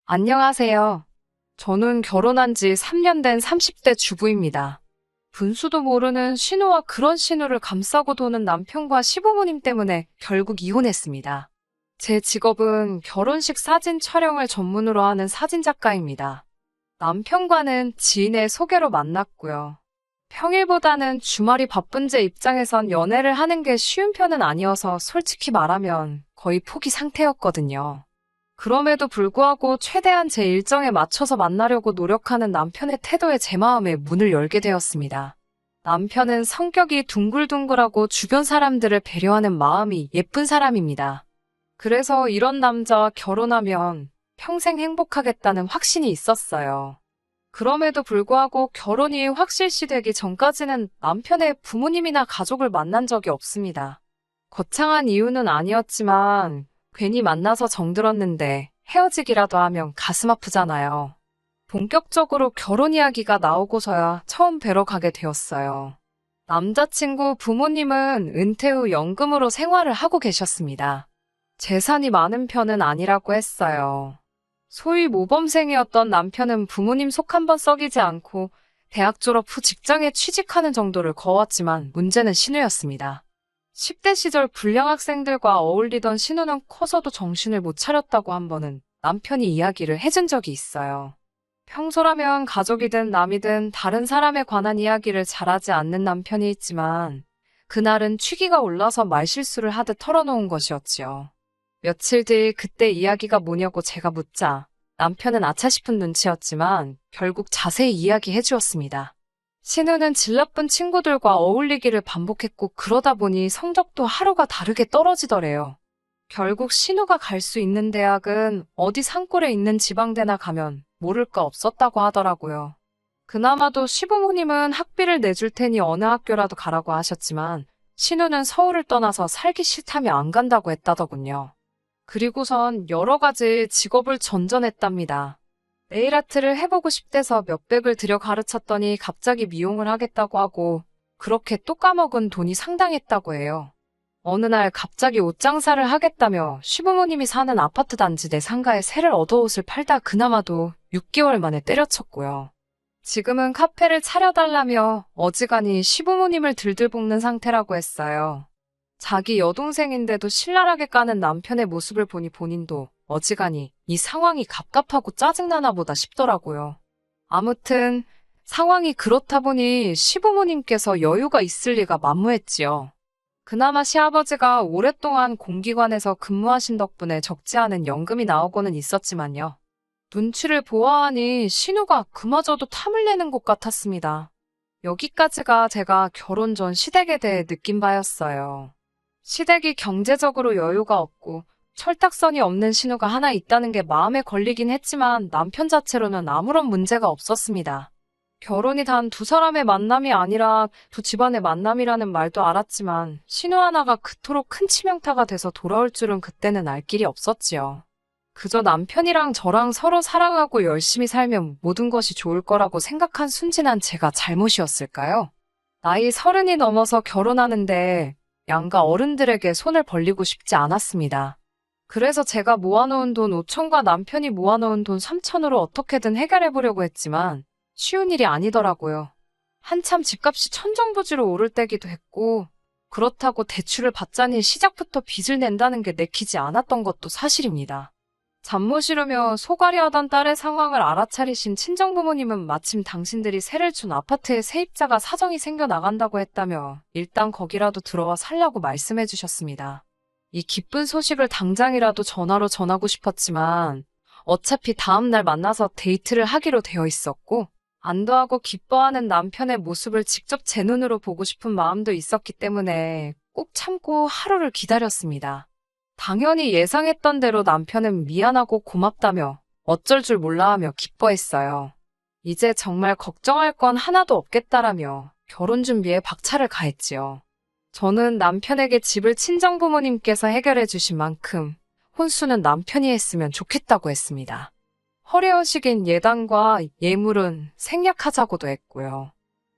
안녕하세요. 저는 결혼한 지 3년 된 30대 주부입니다. 분수도 모르는 신우와 그런 신우를 감싸고 도는 남편과 시부모님 때문에 결국 이혼했습니다. 제 직업은 결혼식 사진 촬영을 전문으로 하는 사진작가입니다. 남편과는 지인의 소개로 만났고요. 평일보다는 주말이 바쁜 제 입장에선 연애를 하는 게 쉬운 편은 아니어서 솔직히 말하면 거의 포기 상태였거든요. 그럼에도 불구하고 최대한 제 일정에 맞춰서 만나려고 노력하는 남편의 태도에 제 마음에 문을 열게 되었습니다. 남편은 성격이 둥글둥글하고 주변 사람들을 배려하는 마음이 예쁜 사람입니다. 그래서 이런 남자와 결혼하면 평생 행복하겠다는 확신이 있었어요. 그럼에도 불구하고 결혼이 확실시되기 전까지는 남편의 부모님이나 가족을 만난 적이 없습니다. 거창한 이유는 아니었지만 괜히 만나서 정들었는데 헤어지기라도 하면 가슴 아프잖아요. 본격적으로 결혼 이야기가 나오고서야 처음 뵈러 가게 되었어요. 남자친구 부모님은 은퇴 후 연금으로 생활을 하고 계셨습니다. 재산이 많은 편은 아니라고 했어요. 소위 모범생이었던 남편은 부모님 속 한번 썩이지 않고 대학 졸업 후 직장에 취직하는 정도를 거웠지만 문제는 신우였습니다. 10대 시절 불량 학생들과 어울리던 신우는 커서도 정신을 못 차렸다고 한 번은 남편이 이야기를 해준 적이 있어요. 평소라면 가족이든 남이든 다른 사람에 관한 이야기를 잘하지 않는 남편이 있지만 그날은 취기가 올라서 말실수를 하듯 털어놓은 것이었지요. 며칠 뒤 그때 이야기가 뭐냐고 제가 묻자 남편은 아차 싶은 눈치였지만 결국 자세히 이야기해 주었습니다. 신우는 질 나쁜 친구들과 어울리기를 반복했고 그러다 보니 성적도 하루가 다르게 떨어지더래요. 결국 신우가 갈 수 있는 대학은 어디 산골에 있는 지방대나 가면 모를 거 없었다고 하더라고요. 그나마도 시부모님은 학비를 내줄 테니 어느 학교라도 가라고 하셨지만 신우는 서울을 떠나서 살기 싫다며 안 간다고 했다더군요. 그리고선 여러 가지 직업을 전전했답니다. 네일아트를 해보고 싶대서 몇백을 들여 가르쳤더니 갑자기 미용을 하겠다고 하고 그렇게 또 까먹은 돈이 상당했다고 해요. 어느 날 갑자기 옷 장사를 하겠다며 시부모님이 사는 아파트 단지 내 상가에 새를 얻어 옷을 팔다 그나마도 6개월 만에 때려쳤고요. 지금은 카페를 차려달라며 어지간히 시부모님을 들들 볶는 상태라고 했어요. 자기 여동생인데도 신랄하게 까는 남편의 모습을 보니 본인도 어지간히 이 상황이 갑갑하고 짜증나나 보다 싶더라고요. 아무튼 상황이 그렇다 보니 시부모님께서 여유가 있을 리가 만무했지요. 그나마 시아버지가 오랫동안 공기관에서 근무하신 덕분에 적지 않은 연금이 나오고는 있었지만요. 눈치를 보아하니 신우가 그마저도 탐을 내는 것 같았습니다. 여기까지가 제가 결혼 전 시댁에 대해 느낀 바였어요. 시댁이 경제적으로 여유가 없고 철딱선이 없는 신우가 하나 있다는 게 마음에 걸리긴 했지만 남편 자체로는 아무런 문제가 없었습니다. 결혼이 단 두 사람의 만남이 아니라 두 집안의 만남이라는 말도 알았지만 신우 하나가 그토록 큰 치명타가 돼서 돌아올 줄은 그때는 알 길이 없었지요. 그저 남편이랑 저랑 서로 사랑하고 열심히 살면 모든 것이 좋을 거라고 생각한 순진한 제가 잘못이었을까요? 나이 30이 넘어서 결혼하는데 양가 어른들에게 손을 벌리고 싶지 않았습니다. 그래서 제가 모아놓은 돈 5천과 남편이 모아놓은 돈 3천으로 어떻게든 해결해보려고 했지만 쉬운 일이 아니더라고요. 한참 집값이 천정부지로 오를 때기도 했고 그렇다고 대출을 받자니 시작부터 빚을 낸다는 게 내키지 않았던 것도 사실입니다. 잠못 이루며 소갈이하던 딸의 상황을 알아차리신 친정부모님은 마침 당신들이 세를 준 아파트의 세입자가 사정이 생겨나간다고 했다며 일단 거기라도 들어와 살라고 말씀해 주셨습니다. 이 기쁜 소식을 당장이라도 전화로 전하고 싶었지만 어차피 다음날 만나서 데이트를 하기로 되어 있었고 안도하고 기뻐하는 남편의 모습을 직접 제 눈으로 보고 싶은 마음도 있었기 때문에 꼭 참고 하루를 기다렸습니다. 당연히 예상했던 대로 남편은 미안하고 고맙다며 어쩔 줄 몰라 하며 기뻐했어요. 이제 정말 걱정할 건 하나도 없겠다라며 결혼 준비에 박차를 가했지요. 저는 남편에게 집을 친정부모님께서 해결해 주신 만큼 혼수는 남편이 했으면 좋겠다고 했습니다. 허례허식인 예단과 예물은 생략하자고도 했고요.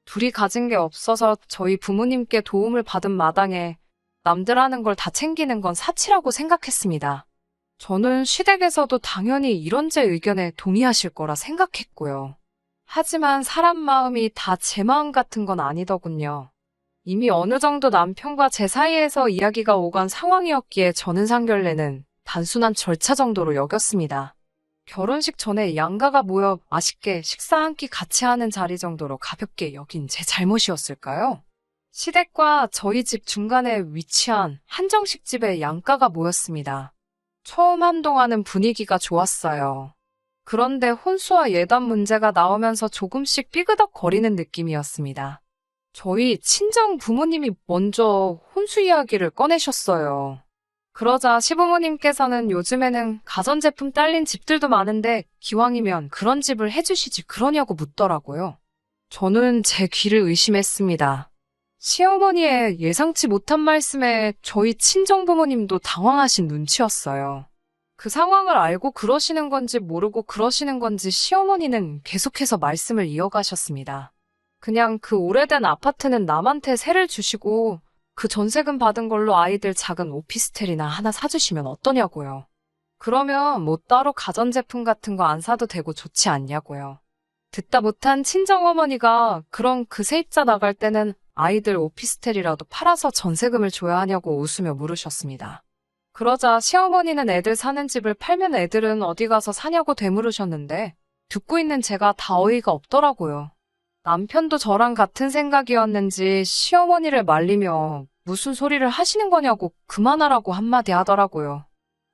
둘이 가진 게 없어서 저희 부모님께 도움을 받은 마당에 남들 하는 걸 다 챙기는 건 사치라고 생각했습니다. 저는 시댁에서도 당연히 이런 제 의견에 동의하실 거라 생각했고요. 하지만 사람 마음이 다 제 마음 같은 건 아니더군요. 이미 어느 정도 남편과 제 사이에서 이야기가 오간 상황이었기에 저는 상견례는 단순한 절차 정도로 여겼습니다. 결혼식 전에 양가가 모여 맛있게 식사 한 끼 같이 하는 자리 정도로 가볍게 여긴 제 잘못이었을까요? 시댁과 저희 집 중간에 위치한 한정식 집에 양가가 모였습니다. 처음 한동안은 분위기가 좋았어요. 그런데 혼수와 예단 문제가 나오면서 조금씩 삐그덕거리는 느낌이었습니다. 저희 친정 부모님이 먼저 혼수 이야기를 꺼내셨어요. 그러자 시부모님께서는 요즘에는 가전제품 딸린 집들도 많은데 기왕이면 그런 집을 해주시지 그러냐고 묻더라고요. 저는 제 귀를 의심했습니다. 시어머니의 예상치 못한 말씀에 저희 친정부모님도 당황하신 눈치였어요. 그 상황을 알고 그러시는 건지 모르고 그러시는 건지 시어머니는 계속해서 말씀을 이어가셨습니다. 그냥 그 오래된 아파트는 남한테 세를 주시고 그 전세금 받은 걸로 아이들 작은 오피스텔이나 하나 사주시면 어떠냐고요. 그러면 뭐 따로 가전제품 같은 거 안 사도 되고 좋지 않냐고요. 듣다 못한 친정어머니가 그럼 그 세입자 나갈 때는 아이들 오피스텔이라도 팔아서 전세금을 줘야 하냐고 웃으며 물으셨습니다. 그러자 시어머니는 애들 사는 집을 팔면 애들은 어디 가서 사냐고 되물으셨는데 듣고 있는 제가 다 어이가 없더라고요. 남편도 저랑 같은 생각이었는지 시어머니를 말리며 무슨 소리를 하시는 거냐고 그만하라고 한마디 하더라고요.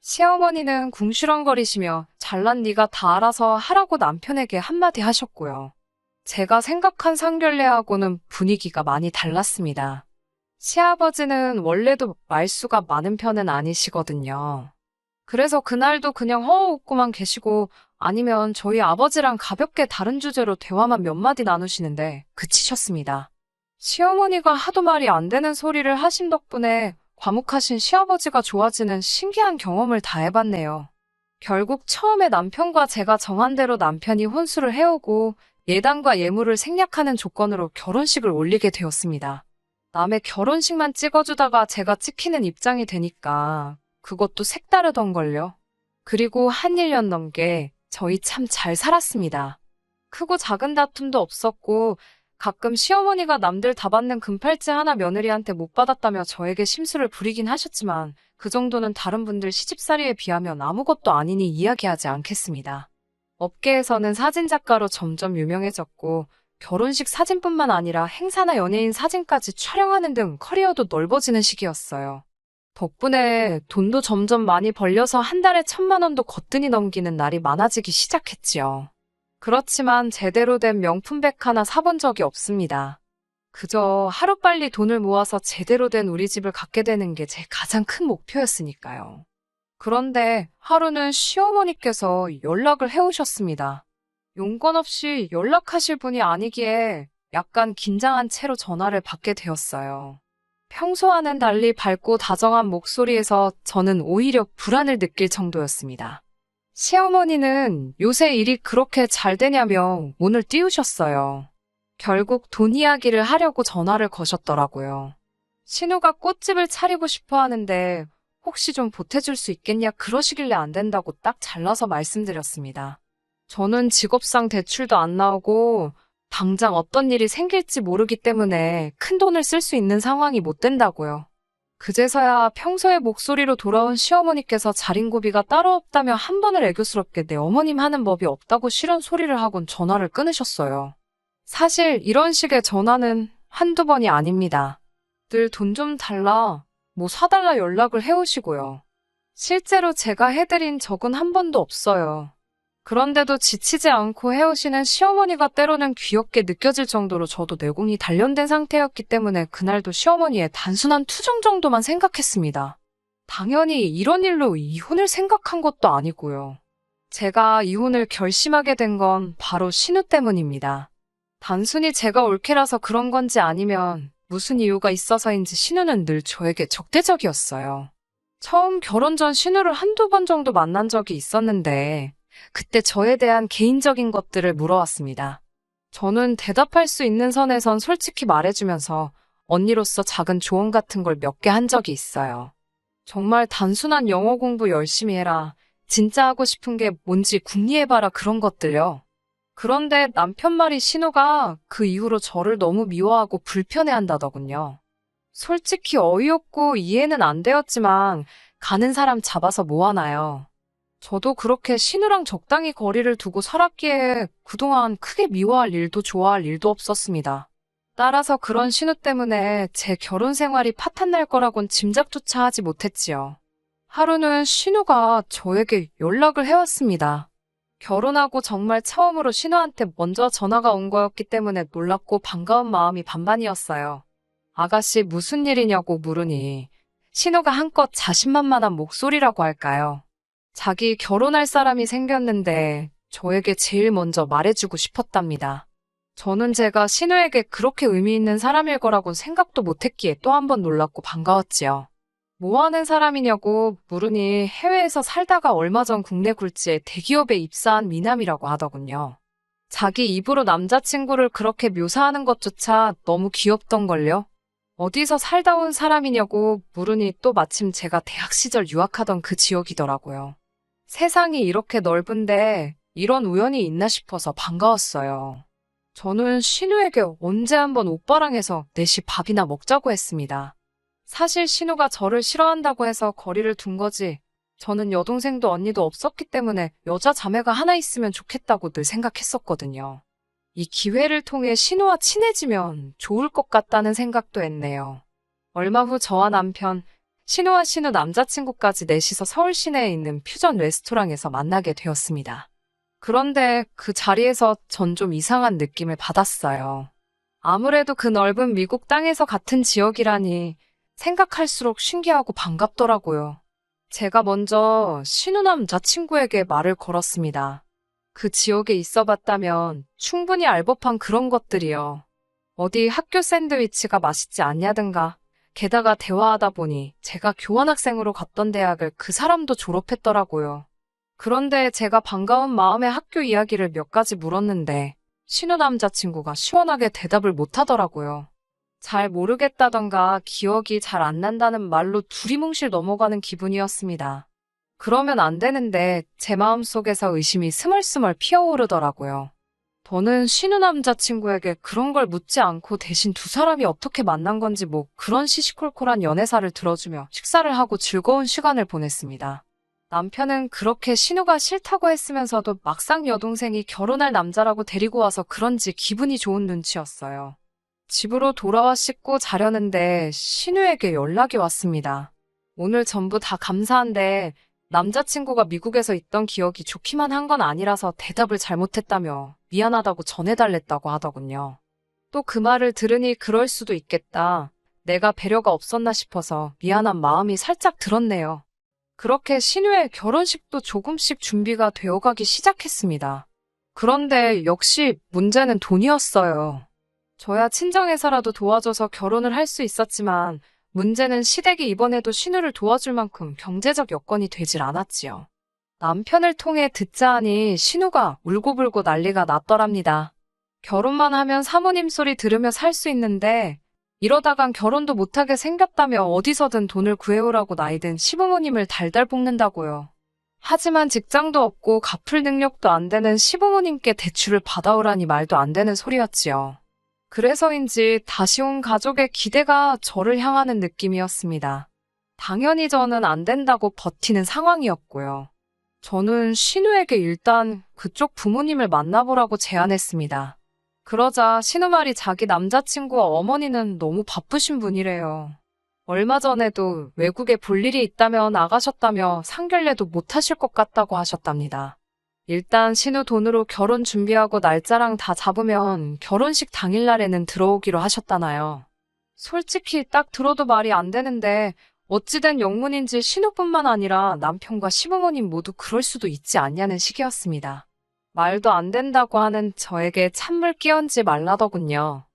시어머니는 궁시렁거리시며 잘난 네가 다 알아서 하라고 남편에게 한마디 하셨고요. 제가 생각한 상견례하고는 분위기가 많이 달랐습니다. 시아버지는 원래도 말수가 많은 편은 아니시거든요. 그래서 그날도 그냥 허허 웃고만 계시고 아니면 저희 아버지랑 가볍게 다른 주제로 대화만 몇 마디 나누시는데 그치셨습니다. 시어머니가 하도 말이 안 되는 소리를 하신 덕분에 과묵하신 시아버지가 좋아지는 신기한 경험을 다 해봤네요. 결국 처음에 남편과 제가 정한 대로 남편이 혼수를 해오고 예단과 예물을 생략하는 조건으로 결혼식을 올리게 되었습니다. 남의 결혼식만 찍어주다가 제가 찍히는 입장이 되니까 그것도 색다르던걸요. 그리고 한 1년 넘게 저희 참 잘 살았습니다. 크고 작은 다툼도 없었고 가끔 시어머니가 남들 다 받는 금팔찌 하나 며느리한테 못 받았다며 저에게 심술을 부리긴 하셨지만 그 정도는 다른 분들 시집살이에 비하면 아무것도 아니니 이야기하지 않겠습니다. 업계에서는 사진작가로 점점 유명해졌고 결혼식 사진뿐만 아니라 행사나 연예인 사진까지 촬영하는 등 커리어도 넓어지는 시기였어요. 덕분에 돈도 점점 많이 벌려서 한 달에 1,000만 원도 거뜬히 넘기는 날이 많아지기 시작했지요. 그렇지만 제대로 된 명품백 하나 사본 적이 없습니다. 그저 하루빨리 돈을 모아서 제대로 된 우리 집을 갖게 되는 게 제 가장 큰 목표였으니까요. 그런데 하루는 시어머니께서 연락을 해오셨습니다. 용건 없이 연락하실 분이 아니기에 약간 긴장한 채로 전화를 받게 되었어요. 평소와는 달리 밝고 다정한 목소리에서 저는 오히려 불안을 느낄 정도였습니다. 시어머니는 요새 일이 그렇게 잘 되냐며 문을 띄우셨어요. 결국 돈 이야기를 하려고 전화를 거셨더라고요. 신우가 꽃집을 차리고 싶어 하는데 혹시 좀 보태줄 수 있겠냐 그러시길래 안 된다고 딱 잘라서 말씀드렸습니다. 저는 직업상 대출도 안 나오고 당장 어떤 일이 생길지 모르기 때문에 큰 돈을 쓸 수 있는 상황이 못 된다고요. 그제서야 평소의 목소리로 돌아온 시어머니께서 자린고비가 따로 없다며 한 번을 애교스럽게 내 어머님 하는 법이 없다고 싫은 소리를 하곤 전화를 끊으셨어요. 사실 이런 식의 전화는 한두 번이 아닙니다. 늘 돈 좀 달라, 뭐 사달라 연락을 해오시고요. 실제로 제가 해드린 적은 한 번도 없어요. 그런데도 지치지 않고 해오시는 시어머니가 때로는 귀엽게 느껴질 정도로 저도 내공이 단련된 상태였기 때문에 그날도 시어머니의 단순한 투정 정도만 생각했습니다. 당연히 이런 일로 이혼을 생각한 것도 아니고요. 제가 이혼을 결심하게 된 건 바로 신우 때문입니다. 단순히 제가 올케라서 그런 건지 아니면 무슨 이유가 있어서인지 신우는 늘 저에게 적대적이었어요. 처음 결혼 전 신우를 한두 번 정도 만난 적이 있었는데 그때 저에 대한 개인적인 것들을 물어왔습니다. 저는 대답할 수 있는 선에선 솔직히 말해주면서 언니로서 작은 조언 같은 걸 몇 개 한 적이 있어요. 정말 단순한 영어 공부 열심히 해라. 진짜 하고 싶은 게 뭔지 궁리해봐라 그런 것들요. 그런데 남편 말이 신우가 그 이후로 저를 너무 미워하고 불편해한다더군요. 솔직히 어이없고 이해는 안 되었지만 가는 사람 잡아서 뭐 하나요. 저도 그렇게 신우랑 적당히 거리를 두고 살았기에 그동안 크게 미워할 일도 좋아할 일도 없었습니다. 따라서 그런 신우 때문에 제 결혼 생활이 파탄날 거라곤 짐작조차 하지 못했지요. 하루는 신우가 저에게 연락을 해왔습니다. 결혼하고 정말 처음으로 신우한테 먼저 전화가 온 거였기 때문에 놀랍고 반가운 마음이 반반이었어요. 아가씨 무슨 일이냐고 물으니 신우가 한껏 자신만만한 목소리라고 할까요? 자기 결혼할 사람이 생겼는데 저에게 제일 먼저 말해주고 싶었답니다. 저는 제가 신우에게 그렇게 의미 있는 사람일 거라고는 생각도 못했기에 또 한 번 놀랍고 반가웠지요. 뭐 하는 사람이냐고 물으니 해외에서 살다가 얼마 전 국내 굴지에 대기업에 입사한 미남이라고 하더군요. 자기 입으로 남자친구를 그렇게 묘사하는 것조차 너무 귀엽던걸요. 어디서 살다 온 사람이냐고 물으니 또 마침 제가 대학 시절 유학하던 그 지역이더라고요. 세상이 이렇게 넓은데 이런 우연이 있나 싶어서 반가웠어요. 저는 신우에게 언제 한번 오빠랑 해서 넷이 밥이나 먹자고 했습니다. 사실 신우가 저를 싫어한다고 해서 거리를 둔 거지. 저는 여동생도 언니도 없었기 때문에 여자 자매가 하나 있으면 좋겠다고 늘 생각했었거든요. 이 기회를 통해 신우와 친해지면 좋을 것 같다는 생각도 했네요. 얼마 후 저와 남편, 신우와 신우 남자친구까지 넷이서 서울 시내에 있는 퓨전 레스토랑에서 만나게 되었습니다. 그런데 그 자리에서 전 좀 이상한 느낌을 받았어요. 아무래도 그 넓은 미국 땅에서 같은 지역이라니 생각할수록 신기하고 반갑더라고요. 제가 먼저 신우 남자친구에게 말을 걸었습니다. 그 지역에 있어 봤다면 충분히 알 법한 그런 것들이요. 어디 학교 샌드위치가 맛있지 않냐든가. 게다가 대화하다 보니 제가 교환학생으로 갔던 대학을 그 사람도 졸업했더라고요. 그런데 제가 반가운 마음에 학교 이야기를 몇 가지 물었는데 신우 남자친구가 시원하게 대답을 못하더라고요. 잘 모르겠다던가 기억이 잘 안 난다는 말로 두리뭉실 넘어가는 기분이었습니다. 그러면 안 되는데 제 마음속에서 의심이 스멀스멀 피어오르더라고요. 저는 신우 남자친구에게 그런 걸 묻지 않고 대신 두 사람이 어떻게 만난 건지 뭐 그런 시시콜콜한 연애사를 들어주며 식사를 하고 즐거운 시간을 보냈습니다. 남편은 그렇게 신우가 싫다고 했으면서도 막상 여동생이 결혼할 남자라고 데리고 와서 그런지 기분이 좋은 눈치였어요. 집으로 돌아와 씻고 자려는데 신우에게 연락이 왔습니다. 오늘 전부 다 감사한데 남자친구가 미국에서 있던 기억이 좋기만 한 건 아니라서 대답을 잘못했다며 미안하다고 전해달랬다고 하더군요. 또 그 말을 들으니 그럴 수도 있겠다. 내가 배려가 없었나 싶어서 미안한 마음이 살짝 들었네요. 그렇게 신우의 결혼식도 조금씩 준비가 되어가기 시작했습니다. 그런데 역시 문제는 돈이었어요. 저야 친정에서라도 도와줘서 결혼을 할 수 있었지만 문제는 시댁이 이번에도 신우를 도와줄 만큼 경제적 여건이 되질 않았지요. 남편을 통해 듣자 하니 신우가 울고불고 난리가 났더랍니다. 결혼만 하면 사모님 소리 들으며 살 수 있는데 이러다간 결혼도 못하게 생겼다며 어디서든 돈을 구해오라고 나이든 시부모님을 달달 볶는다고요. 하지만 직장도 없고 갚을 능력도 안 되는 시부모님께 대출을 받아오라니 말도 안 되는 소리였지요. 그래서인지 다시 온 가족의 기대가 저를 향하는 느낌이었습니다. 당연히 저는 안 된다고 버티는 상황이었고요. 저는 신우에게 일단 그쪽 부모님을 만나보라고 제안했습니다. 그러자 신우 말이 자기 남자친구와 어머니는 너무 바쁘신 분이래요. 얼마 전에도 외국에 볼 일이 있다며 나가셨다며 상견례도 못 하실 것 같다고 하셨답니다. 일단 신우 돈으로 결혼 준비하고 날짜랑 다 잡으면 결혼식 당일날에는 들어오기로 하셨다나요. 솔직히 딱 들어도 말이 안 되는데 어찌된 영문인지 신우뿐만 아니라 남편과 시부모님 모두 그럴 수도 있지 않냐는 식이었습니다. 말도 안 된다고 하는 저에게 찬물 끼얹지 말라더군요.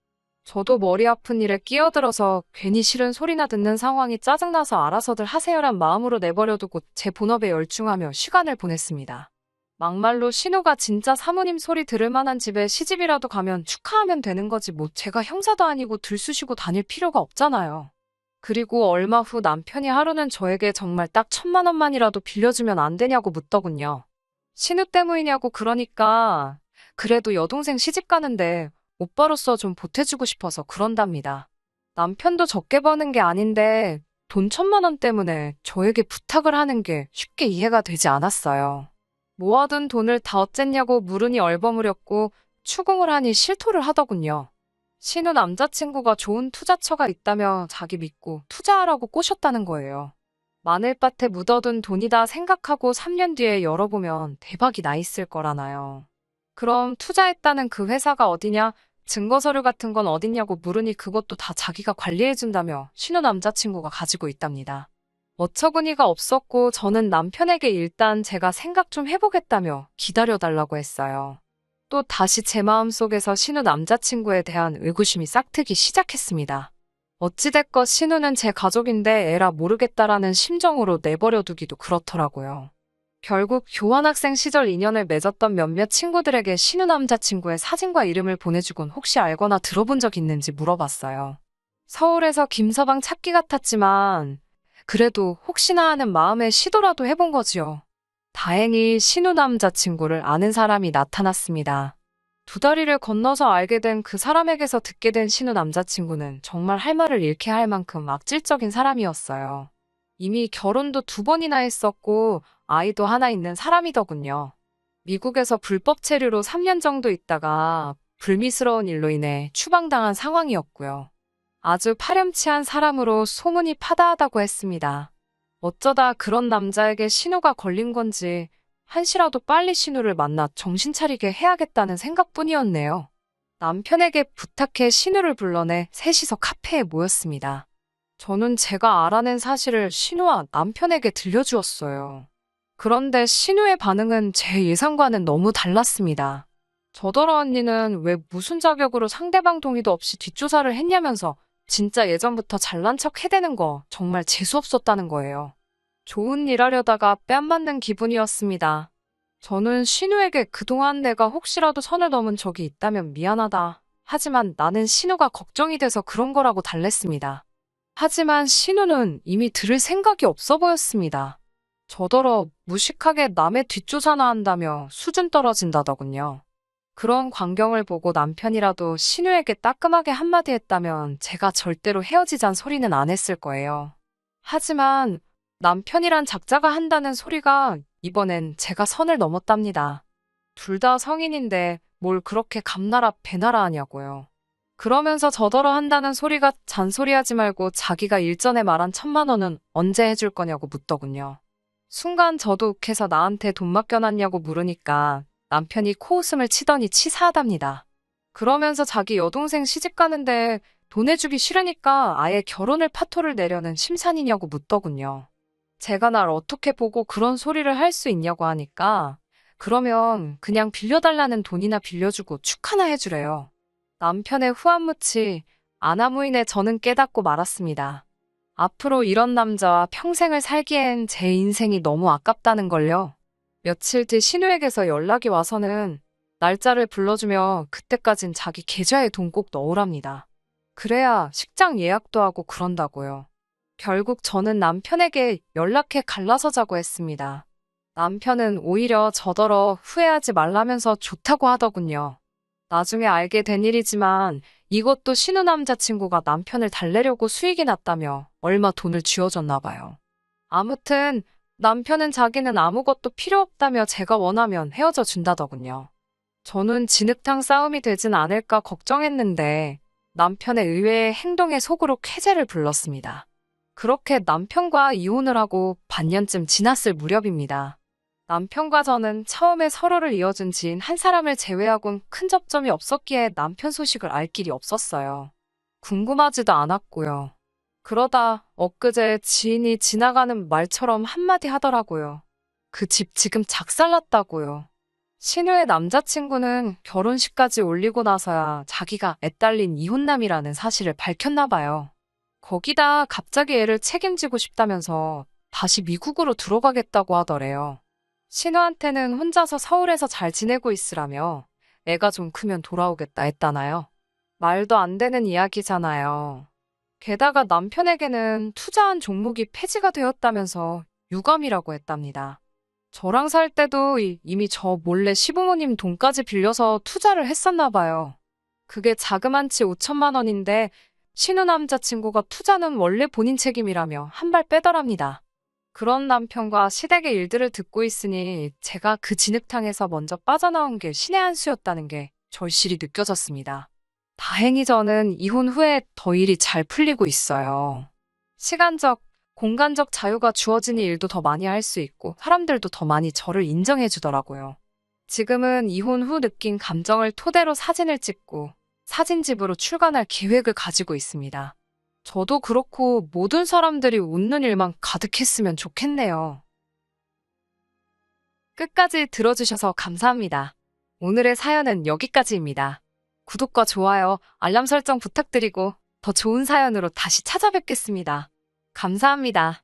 저도 머리 아픈 일에 끼어들어서 괜히 싫은 소리나 듣는 상황이 짜증나서 알아서들 하세요란 마음으로 내버려두고 제 본업에 열중하며 시간을 보냈습니다. 막말로 신우가 진짜 사모님 소리 들을 만한 집에 시집이라도 가면 축하하면 되는 거지 뭐 제가 형사도 아니고 들쑤시고 다닐 필요가 없잖아요. 그리고 얼마 후 남편이 하루는 저에게 정말 딱 1,000만 원만이라도 빌려주면 안 되냐고 묻더군요. 신우 때문이냐고 그러니까 그래도 여동생 시집 가는데 오빠로서 좀 보태주고 싶어서 그런답니다. 남편도 적게 버는 게 아닌데 돈 1,000만 원 때문에 저에게 부탁을 하는 게 쉽게 이해가 되지 않았어요. 모아둔 돈을 다 어쨌냐고 물으니 얼버무렸고 추궁을 하니 실토를 하더군요. 신우 남자친구가 좋은 투자처가 있다며 자기 믿고 투자하라고 꼬셨다는 거예요. 마늘밭에 묻어둔 돈이다 생각하고 3년 뒤에 열어보면 대박이 나 있을 거라나요. 그럼 투자했다는 그 회사가 어디냐? 증거서류 같은 건 어딨냐고 물으니 그것도 다 자기가 관리해준다며 신우 남자친구가 가지고 있답니다. 어처구니가 없었고 저는 남편에게 일단 제가 생각 좀 해보겠다며 기다려달라고 했어요. 또 다시 제 마음속에서 신우 남자친구에 대한 의구심이 싹트기 시작했습니다. 어찌됐건 신우는 제 가족인데 에라 모르겠다라는 심정으로 내버려두기도 그렇더라고요. 결국 교환학생 시절 인연을 맺었던 몇몇 친구들에게 신우 남자친구의 사진과 이름을 보내주곤 혹시 알거나 들어본 적 있는지 물어봤어요. 서울에서 김서방 찾기 같았지만 그래도 혹시나 하는 마음에 시도라도 해본 거지요. 다행히 신우 남자친구를 아는 사람이 나타났습니다. 2다리를 건너서 알게 된 그 사람에게서 듣게 된 신우 남자친구는 정말 할 말을 잃게 할 만큼 악질적인 사람이었어요. 이미 결혼도 2번이나 했었고 아이도 하나 있는 사람이더군요. 미국에서 불법 체류로 3년 정도 있다가 불미스러운 일로 인해 추방당한 상황이었고요. 아주 파렴치한 사람으로 소문이 파다하다고 했습니다. 어쩌다 그런 남자에게 신우가 걸린 건지 한시라도 빨리 신우를 만나 정신 차리게 해야겠다는 생각뿐이었네요. 남편에게 부탁해 신우를 불러내 셋이서 카페에 모였습니다. 저는 제가 알아낸 사실을 신우와 남편에게 들려주었어요. 그런데 신우의 반응은 제 예상과는 너무 달랐습니다. 저더러 언니는 왜 무슨 자격으로 상대방 동의도 없이 뒷조사를 했냐면서 진짜 예전부터 잘난 척 해대는 거 정말 재수없었다는 거예요. 좋은 일 하려다가 뺨 맞는 기분이었습니다. 저는 신우에게 그동안 내가 혹시라도 선을 넘은 적이 있다면 미안하다. 하지만 나는 신우가 걱정이 돼서 그런 거라고 달랬습니다. 하지만 신우는 이미 들을 생각이 없어 보였습니다. 저더러 무식하게 남의 뒷조사나 한다며 수준 떨어진다더군요. 그런 광경을 보고 남편이라도 신우에게 따끔하게 한마디 했다면 제가 절대로 헤어지잔 소리는 안 했을 거예요. 하지만 남편이란 작자가 한다는 소리가 이번엔 제가 선을 넘었답니다. 둘 다 성인인데 뭘 그렇게 감나라 배나라 하냐고요. 그러면서 저더러 한다는 소리가 잔소리하지 말고 자기가 일전에 말한 1,000만 원은 언제 해줄 거냐고 묻더군요. 순간 저도 욱해서 나한테 돈 맡겨놨냐고 물으니까 남편이 코웃음을 치더니 치사하답니다. 그러면서 자기 여동생 시집 가는데 돈 해주기 싫으니까 아예 결혼을 파토를 내려는 심산이냐고 묻더군요. 제가 날 어떻게 보고 그런 소리를 할 수 있냐고 하니까 그러면 그냥 빌려달라는 돈이나 빌려주고 축 하나 해주래요. 남편의 후안무치 아나무인에 저는 깨닫고 말았습니다. 앞으로 이런 남자와 평생을 살기엔 제 인생이 너무 아깝다는 걸요. 며칠 뒤 신우에게서 연락이 와서는 날짜를 불러주며 그때까진 자기 계좌에 돈 꼭 넣으랍니다. 그래야 식장 예약도 하고 그런다고요. 결국 저는 남편에게 연락해 갈라서자고 했습니다. 남편은 오히려 저더러 후회하지 말라면서 좋다고 하더군요. 나중에 알게 된 일이지만 이것도 신우 남자친구가 남편을 달래려고 수익이 났다며 얼마 돈을 쥐어줬나 봐요. 아무튼 남편은 자기는 아무것도 필요 없다며 제가 원하면 헤어져 준다더군요. 저는 진흙탕 싸움이 되진 않을까 걱정했는데 남편의 의외의 행동에 속으로 쾌재를 불렀습니다. 그렇게 남편과 이혼을 하고 반년쯤 지났을 무렵입니다. 남편과 저는 처음에 서로를 이어준 지인 한 사람을 제외하곤 큰 접점이 없었기에 남편 소식을 알 길이 없었어요. 궁금하지도 않았고요. 그러다 엊그제 지인이 지나가는 말처럼 한마디 하더라고요. 그 집 지금 작살났다고요. 신우의 남자친구는 결혼식까지 올리고 나서야 자기가 애딸린 이혼남이라는 사실을 밝혔나 봐요. 거기다 갑자기 애를 책임지고 싶다면서 다시 미국으로 들어가겠다고 하더래요. 신우한테는 혼자서 서울에서 잘 지내고 있으라며 애가 좀 크면 돌아오겠다 했다나요? 말도 안 되는 이야기잖아요. 게다가 남편에게는 투자한 종목이 폐지가 되었다면서 유감이라고 했답니다. 저랑 살 때도 이미 저 몰래 시부모님 돈까지 빌려서 투자를 했었나 봐요. 그게 자그만치 5천만 원인데 신우 남자친구가 투자는 원래 본인 책임이라며 한 발 빼더랍니다. 그런 남편과 시댁의 일들을 듣고 있으니 제가 그 진흙탕에서 먼저 빠져나온 게 신의 한 수였다는 게 절실히 느껴졌습니다. 다행히 저는 이혼 후에 더 일이 잘 풀리고 있어요. 시간적, 공간적 자유가 주어지니 일도 더 많이 할 수 있고 사람들도 더 많이 저를 인정해 주더라고요. 지금은 이혼 후 느낀 감정을 토대로 사진을 찍고 사진집으로 출간할 계획을 가지고 있습니다. 저도 그렇고 모든 사람들이 웃는 일만 가득했으면 좋겠네요. 끝까지 들어주셔서 감사합니다. 오늘의 사연은 여기까지입니다. 구독과 좋아요, 알람 설정 부탁드리고 더 좋은 사연으로 다시 찾아뵙겠습니다. 감사합니다.